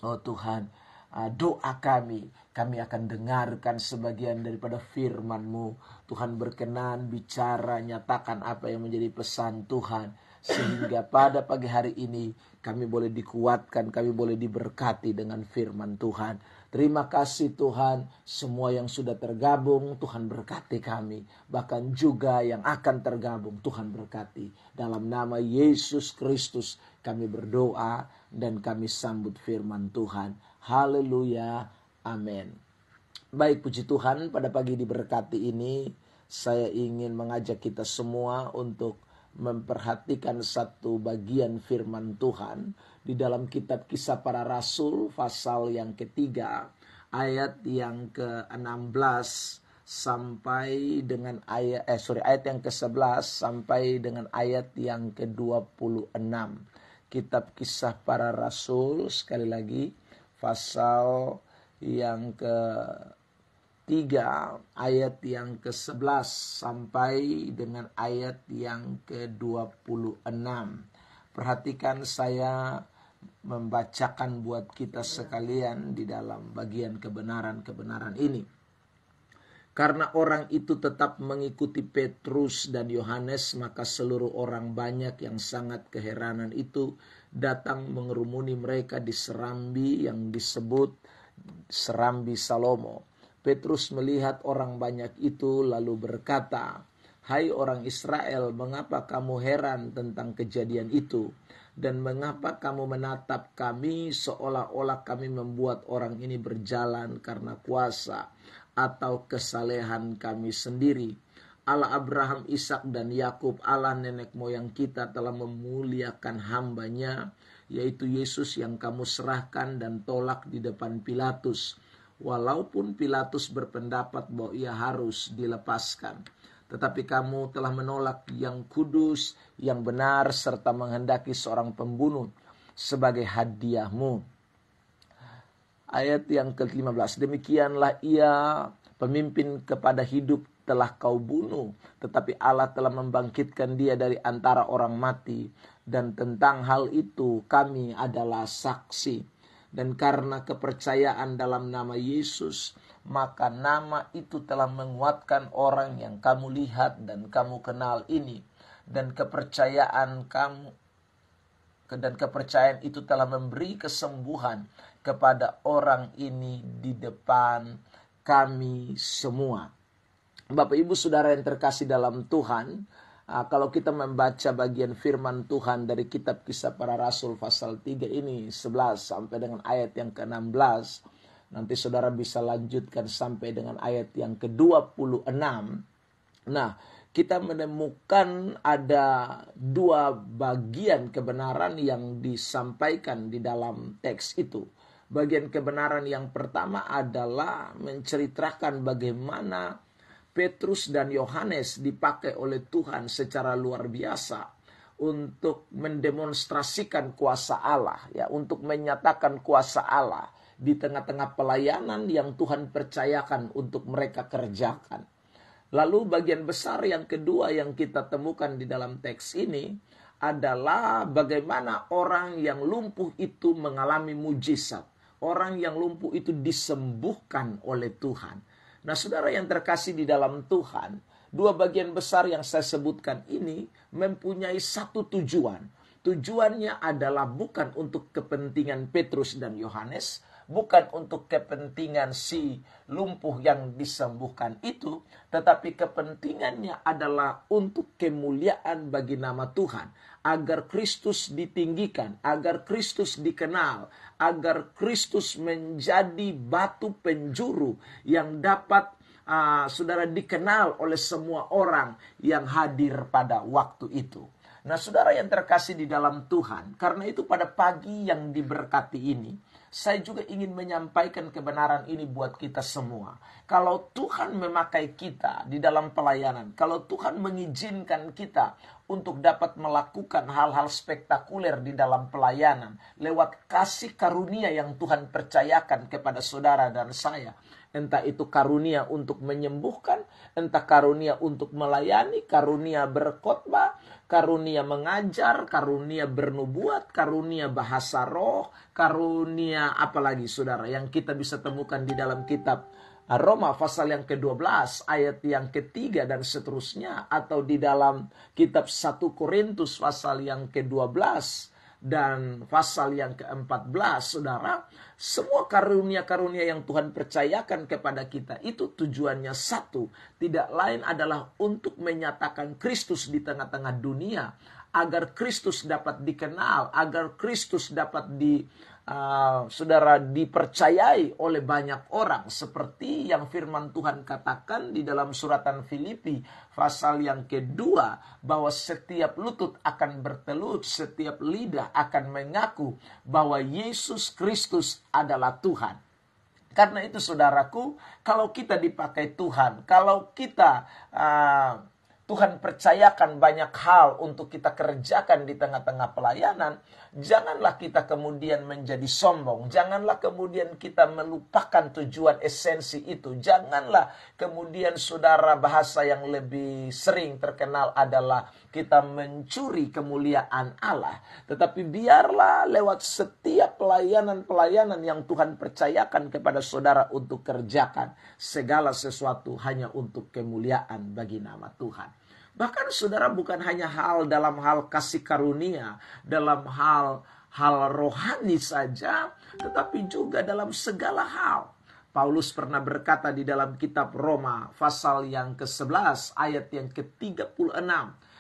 Oh Tuhan, doa kami akan dengarkan sebagian daripada firman-Mu. Tuhan berkenan bicara, nyatakan apa yang menjadi pesan Tuhan. Sehingga pada pagi hari ini kami boleh dikuatkan, kami boleh diberkati dengan firman Tuhan. Terima kasih Tuhan, semua yang sudah tergabung Tuhan berkati kami. Bahkan juga yang akan tergabung Tuhan berkati. Dalam nama Yesus Kristus kami berdoa dan kami sambut firman Tuhan. Haleluya, amin. Baik, puji Tuhan, pada pagi diberkati ini saya ingin mengajak kita semua untuk memperhatikan satu bagian firman Tuhan di dalam kitab Kisah Para Rasul pasal yang ketiga ayat yang ke-16 sampai dengan ayat yang ke-11 sampai dengan ayat yang ke-26. Kitab Kisah Para Rasul sekali lagi pasal yang ke-3 ayat yang ke-11 sampai dengan ayat yang ke-26. Perhatikan saya membacakan buat kita sekalian di dalam bagian kebenaran-kebenaran ini. Karena orang itu tetap mengikuti Petrus dan Yohanes, maka seluruh orang banyak yang sangat keheranan itu datang mengerumuni mereka di serambi yang disebut Serambi Salomo. Petrus melihat orang banyak itu lalu berkata, "Hai orang Israel, mengapa kamu heran tentang kejadian itu? Dan mengapa kamu menatap kami seolah-olah kami membuat orang ini berjalan karena kuasa atau kesalehan kami sendiri? Allah Abraham, Ishak dan Yakub, Allah nenek moyang kita telah memuliakan hambanya, yaitu Yesus yang kamu serahkan dan tolak di depan Pilatus. Walaupun Pilatus berpendapat bahwa ia harus dilepaskan. Tetapi kamu telah menolak yang kudus, yang benar, serta menghendaki seorang pembunuh sebagai hadiahmu." Ayat yang ke-15. Demikianlah ia pemimpin kepada hidup telah kau bunuh, tetapi Allah telah membangkitkan dia dari antara orang mati. Dan tentang hal itu kami adalah saksi. Dan karena kepercayaan dalam nama Yesus, maka nama itu telah menguatkan orang yang kamu lihat dan kamu kenal ini. Dan kepercayaan itu telah memberi kesembuhan kepada orang ini di depan kami semua. Bapak Ibu Saudara yang terkasih dalam Tuhan, kalau kita membaca bagian firman Tuhan dari kitab Kisah Para Rasul pasal 3 ini 11 sampai dengan ayat yang ke-16, nanti saudara bisa lanjutkan sampai dengan ayat yang ke-26. Nah, kita menemukan ada dua bagian kebenaran yang disampaikan di dalam teks itu. Bagian kebenaran yang pertama adalah menceritakan bagaimana Petrus dan Yohanes dipakai oleh Tuhan secara luar biasa untuk mendemonstrasikan kuasa Allah, ya, untuk menyatakan kuasa Allah di tengah-tengah pelayanan yang Tuhan percayakan untuk mereka kerjakan. Lalu bagian besar yang kedua yang kita temukan di dalam teks ini adalah bagaimana orang yang lumpuh itu mengalami mujizat. Orang yang lumpuh itu disembuhkan oleh Tuhan. Nah, saudara yang terkasih di dalam Tuhan, dua bagian besar yang saya sebutkan ini mempunyai satu tujuan. Tujuannya adalah bukan untuk kepentingan Petrus dan Yohanes, bukan untuk kepentingan si lumpuh yang disembuhkan itu, tetapi kepentingannya adalah untuk kemuliaan bagi nama Tuhan, agar Kristus ditinggikan, agar Kristus dikenal, agar Kristus menjadi batu penjuru yang dapat saudara dikenal oleh semua orang yang hadir pada waktu itu. Nah, saudara yang terkasih di dalam Tuhan, karena itu pada pagi yang diberkati ini, saya juga ingin menyampaikan kebenaran ini buat kita semua. Kalau Tuhan memakai kita di dalam pelayanan, kalau Tuhan mengizinkan kita untuk dapat melakukan hal-hal spektakuler di dalam pelayanan lewat kasih karunia yang Tuhan percayakan kepada saudara dan saya, Entah itu karunia untuk menyembuhkan, entah karunia untuk melayani, karunia berkhotbah, karunia mengajar, karunia bernubuat, karunia bahasa roh, karunia apalagi saudara yang kita bisa temukan di dalam kitab Roma pasal yang ke-12 ayat yang ke-3 dan seterusnya, atau di dalam kitab 1 Korintus pasal yang ke-12 dan pasal yang ke-14, saudara, semua karunia-karunia yang Tuhan percayakan kepada kita itu tujuannya satu, tidak lain adalah untuk menyatakan Kristus di tengah-tengah dunia, agar Kristus dapat dikenal, agar Kristus dapat saudara dipercayai oleh banyak orang, seperti yang firman Tuhan katakan di dalam suratan Filipi pasal yang kedua, bahwa setiap lutut akan bertelut, setiap lidah akan mengaku bahwa Yesus Kristus adalah Tuhan. Karena itu saudaraku, kalau kita dipakai Tuhan, kalau kita Tuhan percayakan banyak hal untuk kita kerjakan di tengah-tengah pelayanan, janganlah kita kemudian menjadi sombong. Janganlah kemudian kita melupakan tujuan esensi itu. Janganlah kemudian saudara, bahasa yang lebih sering terkenal adalah kita mencuri kemuliaan Allah. Tetapi biarlah lewat setiap pelayanan-pelayanan yang Tuhan percayakan kepada saudara untuk kerjakan, segala sesuatu hanya untuk kemuliaan bagi nama Tuhan. Bahkan saudara, bukan hanya dalam hal kasih karunia, dalam hal rohani saja, tetapi juga dalam segala hal. Paulus pernah berkata di dalam kitab Roma pasal yang ke-11 ayat yang ke-36.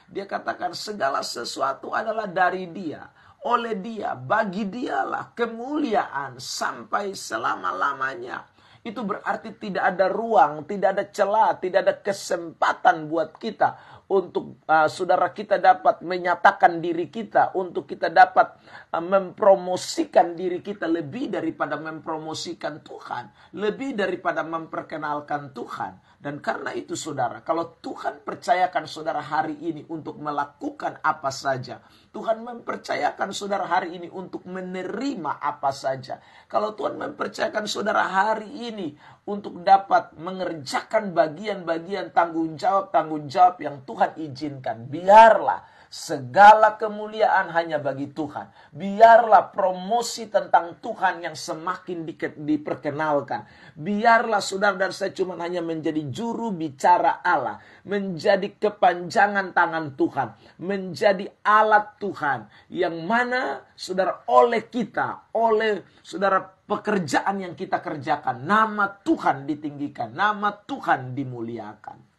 Dia katakan segala sesuatu adalah dari Dia, oleh Dia, bagi Dialah kemuliaan sampai selama-lamanya. Itu berarti tidak ada ruang, tidak ada celah, tidak ada kesempatan buat kita untuk saudara kita dapat menyatakan diri kita, untuk kita dapat mempromosikan diri kita lebih daripada mempromosikan Tuhan, lebih daripada memperkenalkan Tuhan. Dan karena itu saudara, kalau Tuhan percayakan saudara hari ini untuk melakukan apa saja, Tuhan mempercayakan saudara hari ini untuk menerima apa saja, kalau Tuhan mempercayakan saudara hari ini untuk dapat mengerjakan bagian-bagian tanggung jawab yang Tuhan izinkan, biarlah segala kemuliaan hanya bagi Tuhan. Biarlah promosi tentang Tuhan yang semakin diperkenalkan. Biarlah saudara dan saya cuma hanya menjadi juru bicara Allah, menjadi kepanjangan tangan Tuhan, menjadi alat Tuhan, yang mana saudara oleh kita, oleh saudara pekerjaan yang kita kerjakan, nama Tuhan ditinggikan, nama Tuhan dimuliakan.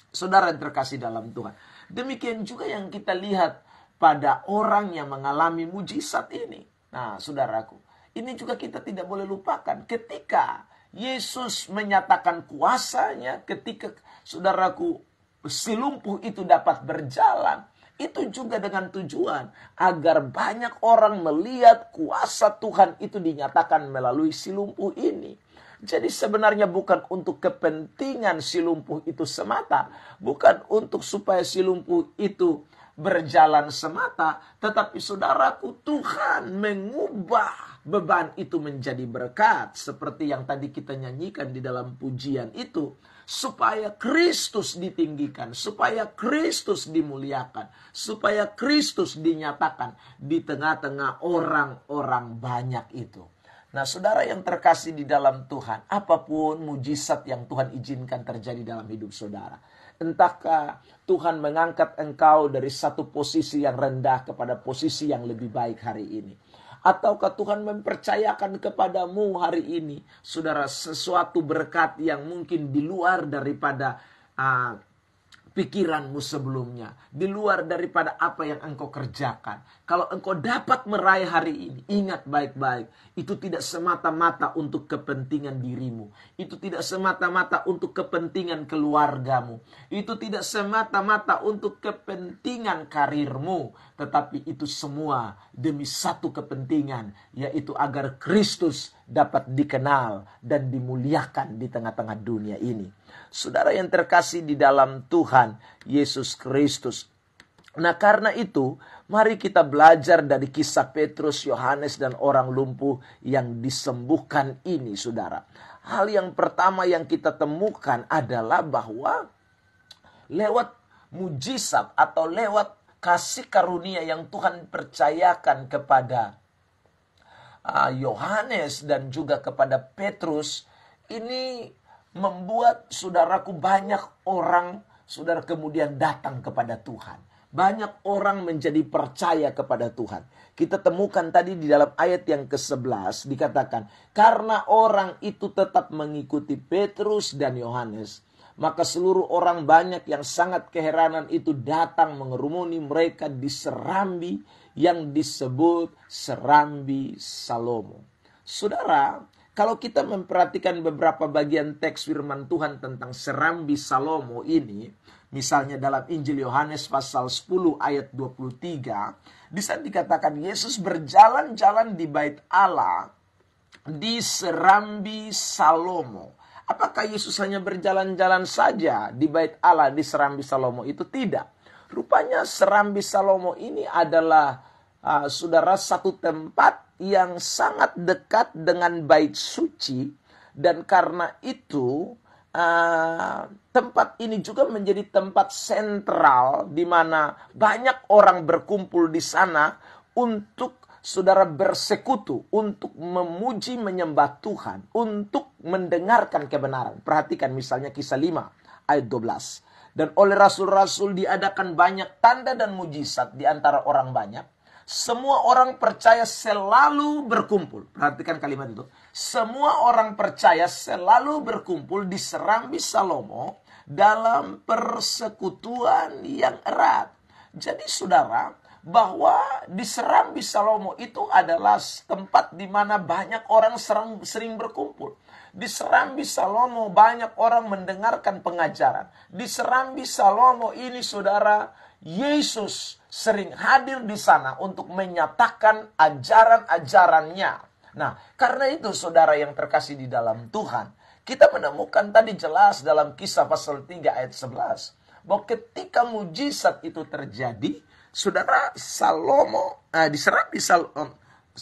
Saudara yang terkasih dalam Tuhan, demikian juga yang kita lihat pada orang yang mengalami mujizat ini. Nah, saudaraku, ini juga kita tidak boleh lupakan. Ketika Yesus menyatakan kuasanya, ketika saudaraku si lumpuh itu dapat berjalan, itu juga dengan tujuan agar banyak orang melihat kuasa Tuhan itu dinyatakan melalui si lumpuh ini. Jadi sebenarnya bukan untuk kepentingan si lumpuh itu semata, bukan untuk supaya si lumpuh itu berjalan semata, tetapi saudaraku, Tuhan mengubah beban itu menjadi berkat, seperti yang tadi kita nyanyikan di dalam pujian itu, supaya Kristus ditinggikan, supaya Kristus dimuliakan, supaya Kristus dinyatakan di tengah-tengah orang-orang banyak itu. Nah, saudara yang terkasih di dalam Tuhan, apapun mujizat yang Tuhan izinkan terjadi dalam hidup saudara, entahkah Tuhan mengangkat engkau dari satu posisi yang rendah kepada posisi yang lebih baik hari ini, ataukah Tuhan mempercayakan kepadamu hari ini, saudara, sesuatu berkat yang mungkin di luar daripada pikiranmu sebelumnya, di luar daripada apa yang engkau kerjakan. Kalau engkau dapat meraih hari ini, ingat baik-baik, itu tidak semata-mata untuk kepentingan dirimu, itu tidak semata-mata untuk kepentingan keluargamu, itu tidak semata-mata untuk kepentingan karirmu, tetapi itu semua demi satu kepentingan, yaitu agar Kristus dapat dikenal dan dimuliakan di tengah-tengah dunia ini. Saudara yang terkasih di dalam Tuhan Yesus Kristus. Nah, karena itu, mari kita belajar dari kisah Petrus, Yohanes, dan orang lumpuh yang disembuhkan ini, saudara. Hal yang pertama yang kita temukan adalah bahwa lewat mujizat atau lewat kasih karunia yang Tuhan percayakan kepada Yohanes dan juga kepada Petrus, ini membuat saudaraku banyak orang, saudara, kemudian datang kepada Tuhan. Banyak orang menjadi percaya kepada Tuhan. Kita temukan tadi di dalam ayat yang ke-11 dikatakan, karena orang itu tetap mengikuti Petrus dan Yohanes, maka seluruh orang banyak yang sangat keheranan itu datang mengerumuni mereka di serambi yang disebut Serambi Salomo. Saudara, kalau kita memperhatikan beberapa bagian teks firman Tuhan tentang Serambi Salomo ini, misalnya dalam Injil Yohanes pasal 10 ayat 23, di sana dikatakan Yesus berjalan-jalan di bait Allah di Serambi Salomo. Apakah Yesus hanya berjalan-jalan saja di bait Allah di Serambi Salomo? Itu tidak. Rupanya Serambi Salomo ini adalah saudara, satu tempat yang sangat dekat dengan bait suci, dan karena itu tempat ini juga menjadi tempat sentral di mana banyak orang berkumpul di sana untuk saudara bersekutu, untuk memuji menyembah Tuhan, untuk mendengarkan kebenaran. Perhatikan misalnya Kisah 5 ayat 12. Dan oleh rasul-rasul diadakan banyak tanda dan mujizat di antara orang banyak. Semua orang percaya selalu berkumpul. Perhatikan kalimat itu. Semua orang percaya selalu berkumpul di Serambi Salomo dalam persekutuan yang erat. Jadi saudara, bahwa di Serambi Salomo itu adalah tempat di mana banyak orang sering berkumpul. Di Serambi Salomo banyak orang mendengarkan pengajaran. Di Serambi Salomo ini saudara, Yesus sering hadir di sana untuk menyatakan ajaran-ajarannya. Nah, karena itu saudara yang terkasih di dalam Tuhan, kita menemukan tadi jelas dalam Kisah pasal 3 ayat 11, bahwa ketika mujizat itu terjadi, saudara,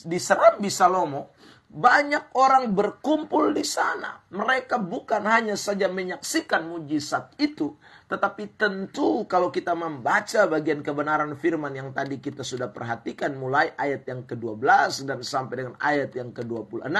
di Serambi Salomo banyak orang berkumpul di sana. Mereka bukan hanya saja menyaksikan mujizat itu, tetapi tentu kalau kita membaca bagian kebenaran firman yang tadi kita sudah perhatikan mulai ayat yang ke-12 dan sampai dengan ayat yang ke-26,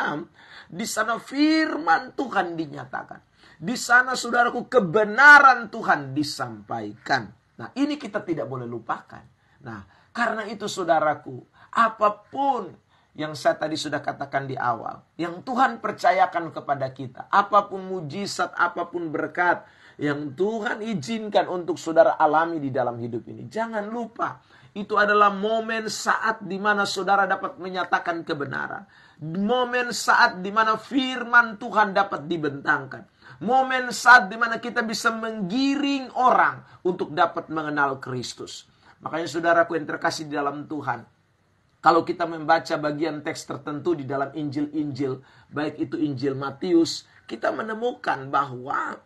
di sana firman Tuhan dinyatakan. Di sana saudaraku kebenaran Tuhan disampaikan. Nah, ini kita tidak boleh lupakan. Nah, karena itu saudaraku, apapun yang saya tadi sudah katakan di awal, yang Tuhan percayakan kepada kita, apapun mujizat, apapun berkat yang Tuhan izinkan untuk saudara alami di dalam hidup ini, jangan lupa, itu adalah momen saat di mana saudara dapat menyatakan kebenaran. Momen saat di mana firman Tuhan dapat dibentangkan. Momen saat di mana kita bisa menggiring orang untuk dapat mengenal Kristus. Makanya saudaraku yang terkasih di dalam Tuhan, kalau kita membaca bagian teks tertentu di dalam Injil-Injil, baik itu Injil Matius, kita menemukan bahwa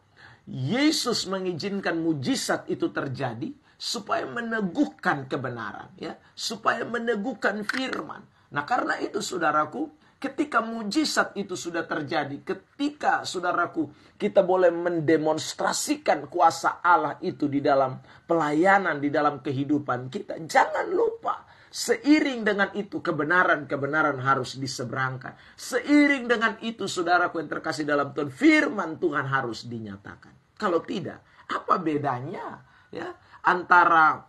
Yesus mengizinkan mujizat itu terjadi supaya meneguhkan kebenaran, ya, supaya meneguhkan firman. Nah, karena itu saudaraku, ketika mujizat itu sudah terjadi, ketika saudaraku kita boleh mendemonstrasikan kuasa Allah itu di dalam pelayanan, di dalam kehidupan kita, jangan lupa, seiring dengan itu kebenaran-kebenaran harus diseberangkan. Seiring dengan itu saudaraku yang terkasih dalam Tuhan, firman Tuhan harus dinyatakan. Kalau tidak, apa bedanya ya antara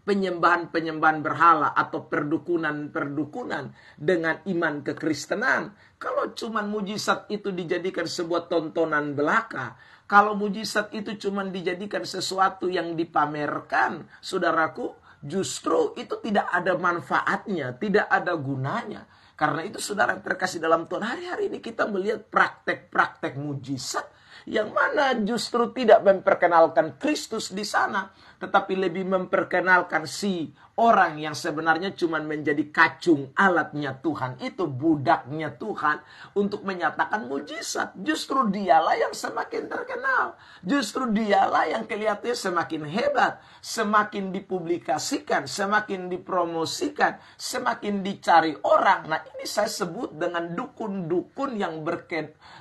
penyembahan-penyembahan berhala atau perdukunan-perdukunan dengan iman kekristenan? Kalau cuma mujizat itu dijadikan sebuah tontonan belaka, kalau mujizat itu cuma dijadikan sesuatu yang dipamerkan, saudaraku, justru itu tidak ada manfaatnya, tidak ada gunanya. Karena itu saudara terkasih dalam Tuhan, hari-hari ini kita melihat praktek-praktek mujizat yang mana justru tidak memperkenalkan Kristus di sana, tetapi lebih memperkenalkan si orang yang sebenarnya cuma menjadi kacung alatnya Tuhan, itu budaknya Tuhan untuk menyatakan mujizat. Justru dialah yang semakin terkenal. Justru dialah yang kelihatannya semakin hebat, semakin dipublikasikan, semakin dipromosikan, semakin dicari orang. Nah, ini saya sebut dengan dukun-dukun yang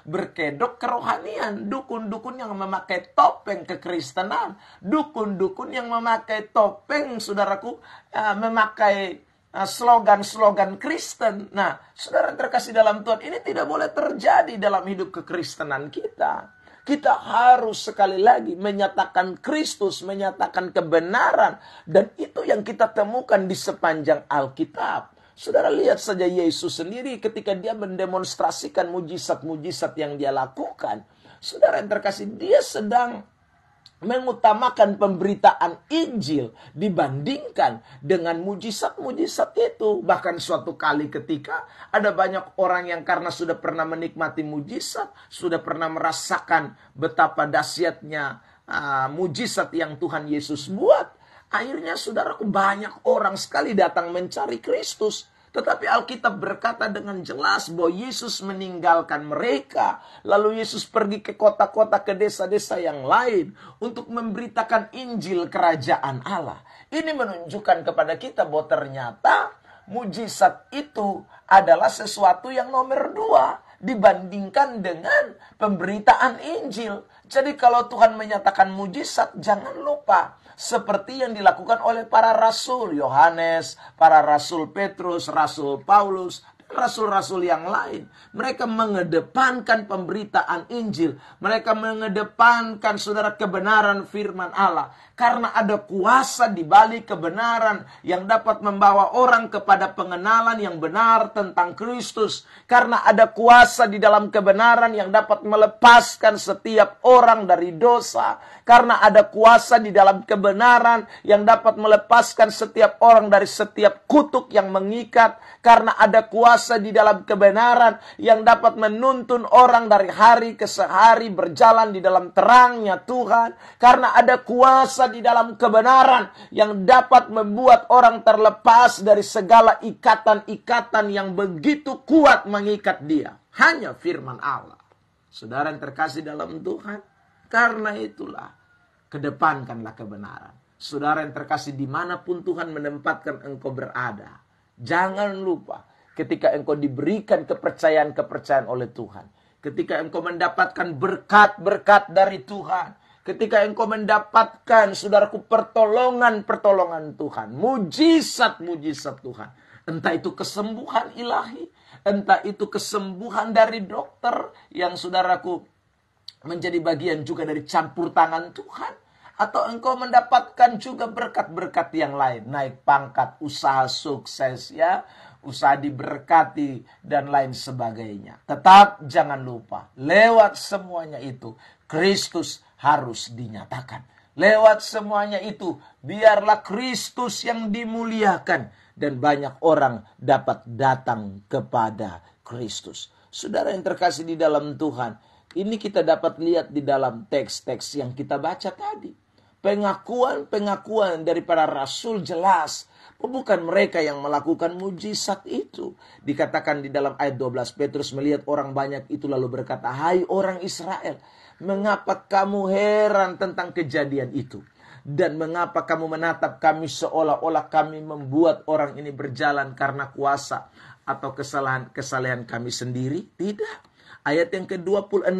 berkedok kerohanian, dukun-dukun yang memakai topeng kekristenan, dukun-dukun yang memakai topeng, saudaraku, memakai slogan-slogan Kristen. Nah, saudara terkasih dalam Tuhan, ini tidak boleh terjadi dalam hidup kekristenan kita. Kita harus sekali lagi menyatakan Kristus, menyatakan kebenaran. Dan itu yang kita temukan di sepanjang Alkitab. Saudara lihat saja Yesus sendiri ketika dia mendemonstrasikan mujizat-mujizat yang dia lakukan. Saudara yang terkasih, dia sedang mengutamakan pemberitaan Injil dibandingkan dengan mujizat-mujizat itu. Bahkan suatu kali ketika ada banyak orang yang karena sudah pernah menikmati mujizat, sudah pernah merasakan betapa dahsyatnya mujizat yang Tuhan Yesus buat, akhirnya saudaraku banyak orang sekali datang mencari Kristus. Tetapi Alkitab berkata dengan jelas bahwa Yesus meninggalkan mereka. Lalu Yesus pergi ke kota-kota, ke desa-desa yang lain untuk memberitakan Injil kerajaan Allah. Ini menunjukkan kepada kita bahwa ternyata mujizat itu adalah sesuatu yang nomor 2 dibandingkan dengan pemberitaan Injil. Jadi kalau Tuhan menyatakan mujizat, jangan lupa seperti yang dilakukan oleh para rasul Yohanes, para rasul Petrus, rasul Paulus, rasul-rasul yang lain. Mereka mengedepankan pemberitaan Injil. Mereka mengedepankan saudara kebenaran firman Allah. Karena ada kuasa di balik kebenaran yang dapat membawa orang kepada pengenalan yang benar tentang Kristus. Karena ada kuasa di dalam kebenaran yang dapat melepaskan setiap orang dari dosa. Karena ada kuasa di dalam kebenaran yang dapat melepaskan setiap orang dari setiap kutuk yang mengikat. Karena ada kuasa di dalam kebenaran yang dapat menuntun orang dari hari ke hari berjalan di dalam terangnya Tuhan. Karena ada kuasa di dalam kebenaran yang dapat membuat orang terlepas dari segala ikatan-ikatan yang begitu kuat mengikat dia. Hanya firman Allah. Saudara yang terkasih dalam Tuhan, karena itulah kedepankanlah kebenaran. Saudara yang terkasih, dimanapun Tuhan menempatkan engkau berada, jangan lupa ketika engkau diberikan kepercayaan-kepercayaan oleh Tuhan, ketika engkau mendapatkan berkat-berkat dari Tuhan, ketika engkau mendapatkan, saudaraku, pertolongan-pertolongan Tuhan, mujizat-mujizat Tuhan, entah itu kesembuhan ilahi, entah itu kesembuhan dari dokter yang saudaraku menjadi bagian juga dari campur tangan Tuhan, atau engkau mendapatkan juga berkat-berkat yang lain, naik pangkat, usaha sukses, ya, usaha diberkati, dan lain sebagainya. Tetap jangan lupa, lewat semuanya itu, Kristus harus dinyatakan. Lewat semuanya itu, biarlah Kristus yang dimuliakan, dan banyak orang dapat datang kepada Kristus. Saudara yang terkasih di dalam Tuhan, ini kita dapat lihat di dalam teks-teks yang kita baca tadi. Pengakuan-pengakuan dari para rasul jelas. Bukan mereka yang melakukan mujizat itu. Dikatakan di dalam ayat 12, Petrus melihat orang banyak itu lalu berkata, "Hai orang Israel, mengapa kamu heran tentang kejadian itu? Dan mengapa kamu menatap kami seolah-olah kami membuat orang ini berjalan karena kuasa atau kesalahan kami sendiri? Tidak." Ayat yang ke-26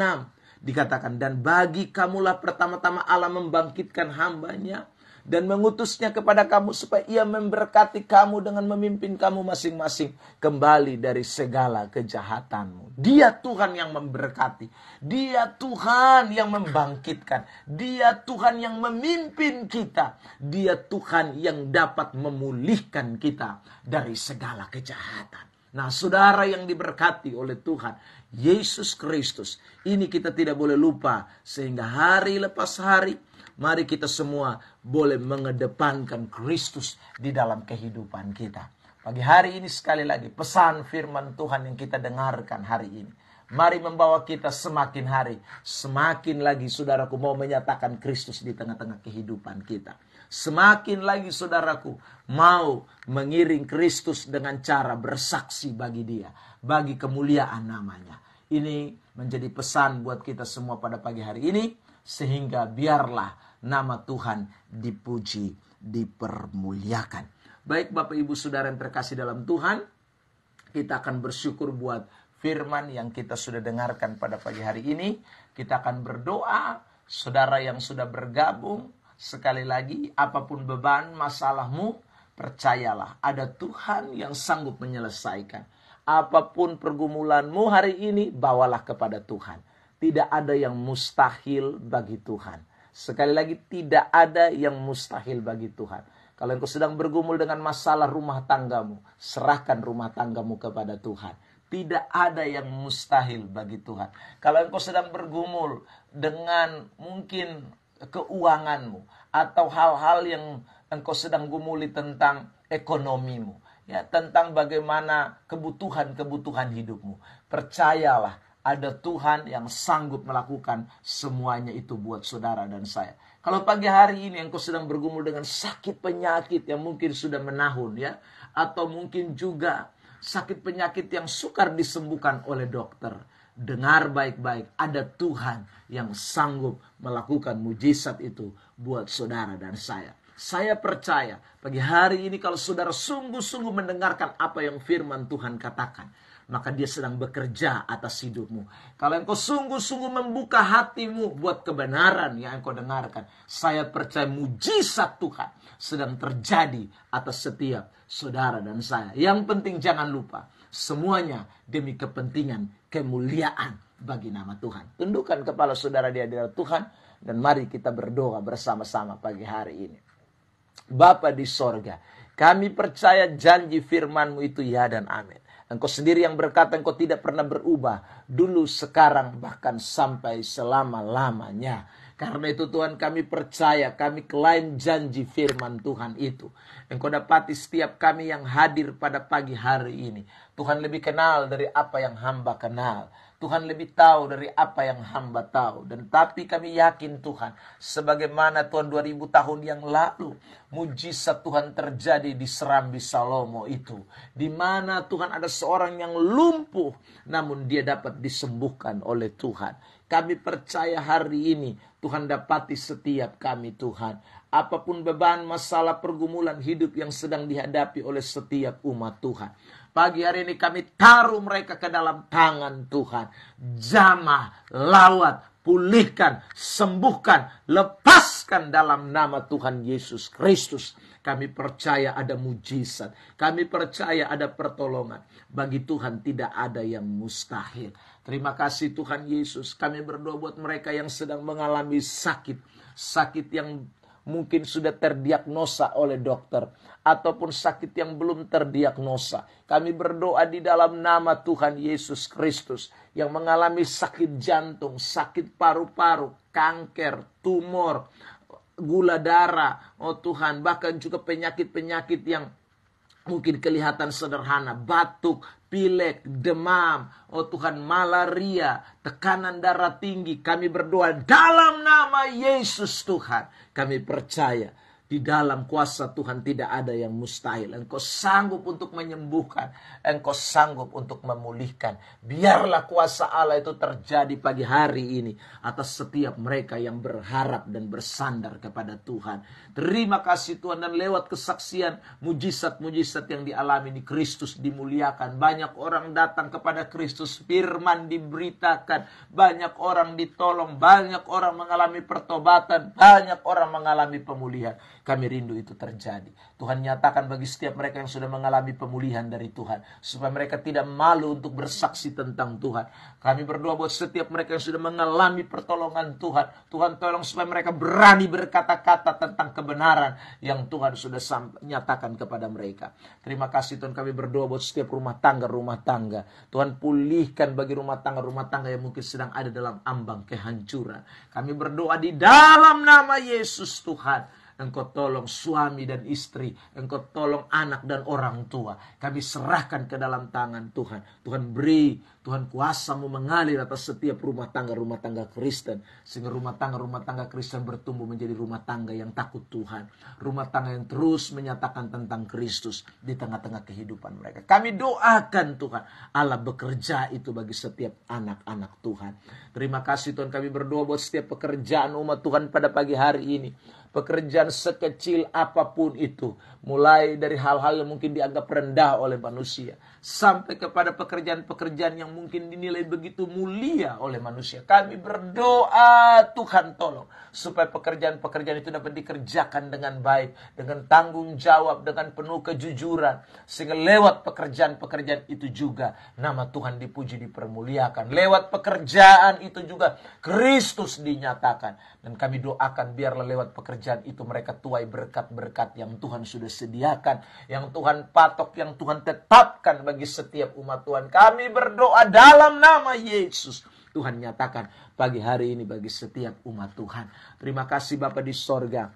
dikatakan, "Dan bagi kamulah pertama-tama Allah membangkitkan hambanya dan mengutusnya kepada kamu supaya ia memberkati kamu dengan memimpin kamu masing-masing kembali dari segala kejahatanmu." Dia Tuhan yang memberkati. Dia Tuhan yang membangkitkan. Dia Tuhan yang memimpin kita. Dia Tuhan yang dapat memulihkan kita dari segala kejahatan. Nah, saudara yang diberkati oleh Tuhan Yesus Kristus, ini kita tidak boleh lupa, sehingga hari lepas hari mari kita semua boleh mengedepankan Kristus di dalam kehidupan kita. Pagi hari ini sekali lagi pesan firman Tuhan yang kita dengarkan hari ini. Mari membawa kita semakin hari, semakin lagi saudaraku mau menyatakan Kristus di tengah-tengah kehidupan kita. Semakin lagi saudaraku mau mengiring Kristus dengan cara bersaksi bagi Dia, bagi kemuliaan namanya. Ini menjadi pesan buat kita semua pada pagi hari ini, sehingga biarlah nama Tuhan dipuji, dipermuliakan. Baik Bapak Ibu Saudara yang terkasih dalam Tuhan, kita akan bersyukur buat firman yang kita sudah dengarkan pada pagi hari ini. Kita akan berdoa, saudara yang sudah bergabung, sekali lagi apapun beban masalahmu, percayalah ada Tuhan yang sanggup menyelesaikan. Apapun pergumulanmu hari ini, bawalah kepada Tuhan. Tidak ada yang mustahil bagi Tuhan. Sekali lagi, tidak ada yang mustahil bagi Tuhan. Kalau engkau sedang bergumul dengan masalah rumah tanggamu, serahkan rumah tanggamu kepada Tuhan. Tidak ada yang mustahil bagi Tuhan. Kalau engkau sedang bergumul dengan mungkin keuanganmu, atau hal-hal yang engkau sedang gumuli tentang ekonomimu, ya, tentang bagaimana kebutuhan hidupmu, percayalah ada Tuhan yang sanggup melakukan semuanya itu buat saudara dan saya. Kalau pagi hari ini engkau sedang bergumul dengan sakit penyakit yang mungkin sudah menahun, ya, atau mungkin juga sakit penyakit yang sukar disembuhkan oleh dokter, dengar baik-baik, ada Tuhan yang sanggup melakukan mujizat itu buat saudara dan saya. Saya percaya pagi hari ini kalau saudara sungguh-sungguh mendengarkan apa yang firman Tuhan katakan, maka Dia sedang bekerja atas hidupmu. Kalau engkau sungguh-sungguh membuka hatimu buat kebenaran yang engkau dengarkan, saya percaya mujizat Tuhan sedang terjadi atas setiap saudara dan saya. Yang penting jangan lupa, semuanya demi kepentingan kemuliaan bagi nama Tuhan. Tundukkan kepala saudara di hadirat Tuhan, dan mari kita berdoa bersama-sama pagi hari ini. Bapa di sorga, kami percaya janji firman-Mu itu ya dan amin. Engkau sendiri yang berkata engkau tidak pernah berubah, dulu, sekarang, bahkan sampai selama-lamanya. Karena itu Tuhan, kami percaya, kami klaim janji firman Tuhan itu. Engkau dapati setiap kami yang hadir pada pagi hari ini. Tuhan lebih kenal dari apa yang hamba kenal. Tuhan lebih tahu dari apa yang hamba tahu. Dan tapi kami yakin Tuhan, sebagaimana Tuhan 2000 tahun yang lalu, mujizat Tuhan terjadi di Serambi Salomo itu. Di mana Tuhan ada seorang yang lumpuh, namun dia dapat disembuhkan oleh Tuhan. Kami percaya hari ini Tuhan dapati setiap kami Tuhan. Apapun beban, masalah, pergumulan hidup yang sedang dihadapi oleh setiap umat Tuhan. Pagi hari ini kami taruh mereka ke dalam tangan Tuhan. Jamah, lawat, pulihkan, sembuhkan, lepaskan dalam nama Tuhan Yesus Kristus. Kami percaya ada mujizat. Kami percaya ada pertolongan. Bagi Tuhan tidak ada yang mustahil. Terima kasih Tuhan Yesus. Kami berdoa buat mereka yang sedang mengalami sakit. Sakit yang mungkin sudah terdiagnosa oleh dokter, ataupun sakit yang belum terdiagnosa. Kami berdoa di dalam nama Tuhan Yesus Kristus, yang mengalami sakit jantung, sakit paru-paru, kanker, tumor, gula darah, oh Tuhan, bahkan juga penyakit-penyakit yang mungkin kelihatan sederhana, batuk, pilek, demam, oh Tuhan, malaria, tekanan darah tinggi. Kami berdoa dalam nama Yesus Tuhan. Kami percaya di dalam kuasa Tuhan tidak ada yang mustahil. Engkau sanggup untuk menyembuhkan. Engkau sanggup untuk memulihkan. Biarlah kuasa Allah itu terjadi pagi hari ini atas setiap mereka yang berharap dan bersandar kepada Tuhan. Terima kasih Tuhan, dan lewat kesaksian mujizat-mujizat yang dialami di Kristus dimuliakan. Banyak orang datang kepada Kristus, firman diberitakan, banyak orang ditolong, banyak orang mengalami pertobatan, banyak orang mengalami pemulihan. Kami rindu itu terjadi. Tuhan nyatakan bagi setiap mereka yang sudah mengalami pemulihan dari Tuhan, supaya mereka tidak malu untuk bersaksi tentang Tuhan. Kami berdoa buat setiap mereka yang sudah mengalami pertolongan Tuhan. Tuhan tolong supaya mereka berani berkata-kata tentang kebenaran yang Tuhan sudah nyatakan kepada mereka. Terima kasih Tuhan, kami berdoa buat setiap rumah tangga. Tuhan pulihkan bagi rumah tangga yang mungkin sedang ada dalam ambang kehancuran. Kami berdoa di dalam nama Yesus Tuhan. Engkau tolong suami dan istri. Engkau tolong anak dan orang tua. Kami serahkan ke dalam tangan Tuhan. Tuhan beri Tuhan, kuasa-Mu mengalir atas setiap rumah tangga Kristen. Sehingga rumah tangga Kristen bertumbuh menjadi rumah tangga yang takut Tuhan. Rumah tangga yang terus menyatakan tentang Kristus di tengah-tengah kehidupan mereka. Kami doakan Tuhan, Allah bekerja itu bagi setiap anak-anak Tuhan. Terima kasih Tuhan, kami berdoa buat setiap pekerjaan umat Tuhan pada pagi hari ini. Pekerjaan sekecil apapun itu, mulai dari hal-hal yang mungkin dianggap rendah oleh manusia, sampai kepada pekerjaan-pekerjaan yang mungkin dinilai begitu mulia oleh manusia. Kami berdoa, Tuhan tolong, supaya pekerjaan-pekerjaan itu dapat dikerjakan dengan baik, dengan tanggung jawab, dengan penuh kejujuran. Sehingga lewat pekerjaan-pekerjaan itu juga, nama Tuhan dipuji, dipermuliakan. Lewat pekerjaan itu juga, Kristus dinyatakan. Dan kami doakan biarlah lewat pekerjaan itu mereka tuai berkat-berkat yang Tuhan sudah sediakan, yang Tuhan patok, yang Tuhan tetapkan bagi setiap umat Tuhan. Kami berdoa dalam nama Yesus. Tuhan nyatakan pagi hari ini bagi setiap umat Tuhan. Terima kasih Bapa di sorga.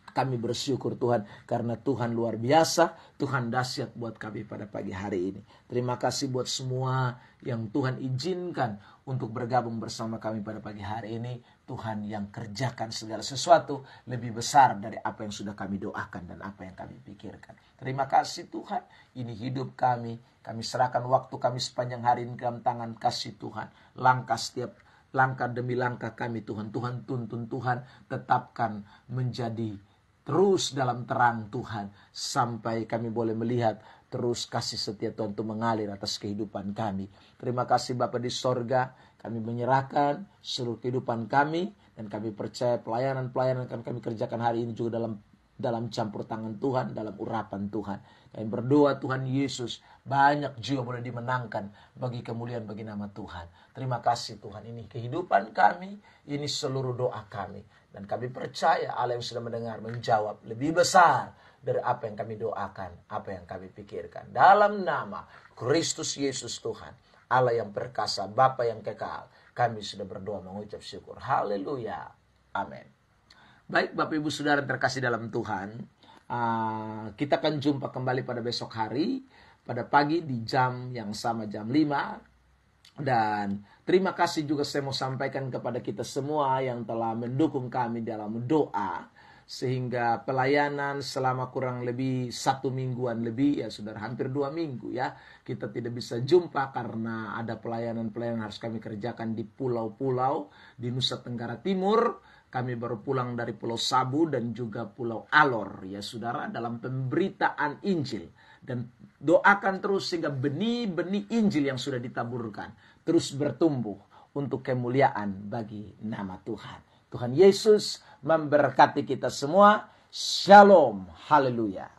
Kami bersyukur Tuhan karena Tuhan luar biasa, Tuhan dahsyat buat kami pada pagi hari ini. Terima kasih buat semua yang Tuhan izinkan untuk bergabung bersama kami pada pagi hari ini. Tuhan yang kerjakan segala sesuatu lebih besar dari apa yang sudah kami doakan dan apa yang kami pikirkan. Terima kasih Tuhan, ini hidup kami. Kami serahkan waktu kami sepanjang hari ini dalam tangan kasih Tuhan. Langkah demi langkah kami Tuhan. Tuhan tuntun, Tuhan tetapkan menjadi terus dalam terang Tuhan, sampai kami boleh melihat terus kasih setia Tuhan itu mengalir atas kehidupan kami. Terima kasih Bapa di sorga, kami menyerahkan seluruh kehidupan kami, dan kami percaya pelayanan-pelayanan yang kami kerjakan hari ini juga dalam campur tangan Tuhan, dalam urapan Tuhan. Kami berdoa Tuhan Yesus, banyak jiwa boleh dimenangkan bagi kemuliaan bagi nama Tuhan. Terima kasih Tuhan, ini kehidupan kami, ini seluruh doa kami. Dan kami percaya Allah yang sudah mendengar menjawab lebih besar dari apa yang kami doakan, apa yang kami pikirkan. Dalam nama Kristus Yesus Tuhan, Allah yang perkasa, Bapa yang kekal, kami sudah berdoa mengucap syukur. Haleluya. Amin. Baik Bapak Ibu Saudara terkasih dalam Tuhan, kita akan jumpa kembali pada besok hari, pada pagi di jam yang sama, jam 5. Dan terima kasih juga saya mau sampaikan kepada kita semua yang telah mendukung kami dalam doa, sehingga pelayanan selama kurang lebih 1 mingguan lebih, ya saudara, hampir 2 minggu ya, kita tidak bisa jumpa karena ada pelayanan-pelayanan harus kami kerjakan di pulau-pulau di Nusa Tenggara Timur. Kami baru pulang dari Pulau Sabu dan juga Pulau Alor ya saudara, dalam pemberitaan Injil. Dan doakan terus sehingga benih-benih Injil yang sudah ditaburkan terus bertumbuh untuk kemuliaan bagi nama Tuhan. Tuhan Yesus memberkati kita semua. Shalom. Haleluya.